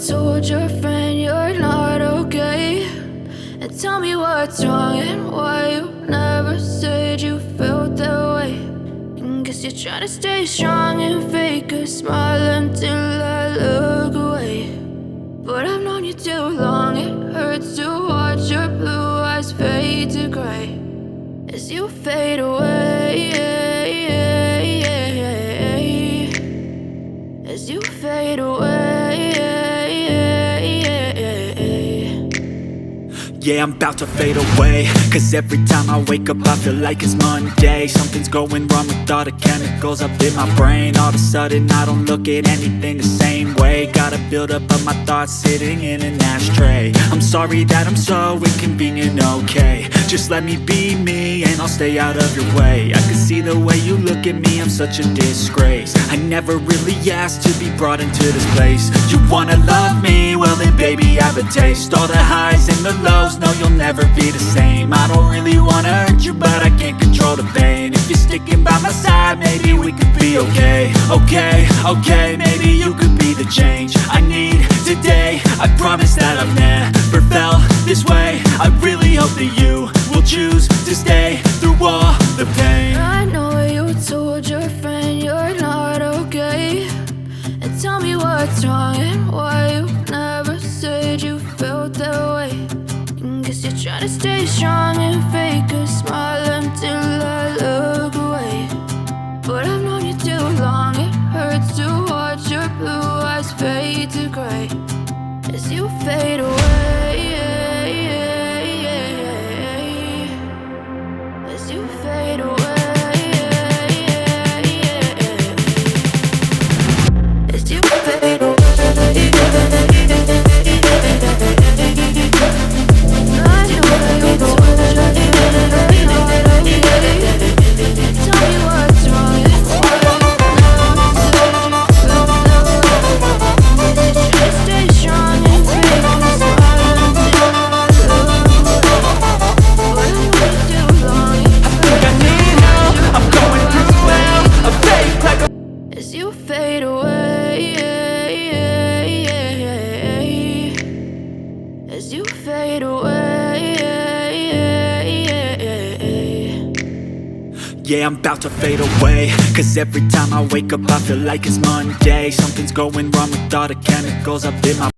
told your friend you're not okay, and tell me what's wrong and why you never said you felt that way. And guess you're trying to stay strong and fake a smile until I look away. But I've known you too long, it hurts to watch your blue eyes fade to gray as you fade away, as you fade away. Yeah, I'm about to fade away, cause every time I wake up I feel like it's Monday. Something's going wrong with all the chemicals up in my brain. All of a sudden I don't look at anything the same way. Gotta build up of my thoughts sitting in an ashtray. I'm sorry that I'm so inconvenient, okay. Just let me be me and I'll stay out of your way. I can see the way you look at me, I'm such a disgrace. I never really asked to be brought into this place. You wanna love me? Well then baby I have a taste. All the highs and the lows, no you'll never be the same. I don't really wanna hurt you but I can't control the pain. If you're sticking by my side maybe we could be okay. Okay, maybe you could be the change I need today. I promise that I've never felt this way. I really hope that you will choose to stay through all the pain. I know you told your friend you're not okay, and tell me what's wrong and why you never said you felt that way. And guess you're trying to stay strong and fake a smile until I look away. But I've known you too long, it hurts to watch your blue eyes fade to gray as you fade away, as you fade away, as you fade away. I know you told your friend you're not okay. Tell me what's wrong and why you never said you felt that way. Guess you're trying to stay strong and fake a smile until I look away. But I know you too long, it I need help, I'm going through hell. A fake like a as you fade away, as you fade away. yeah, I'm about to fade away, cause every time I wake up I feel like it's Monday. Something's going wrong with all the chemicals up in my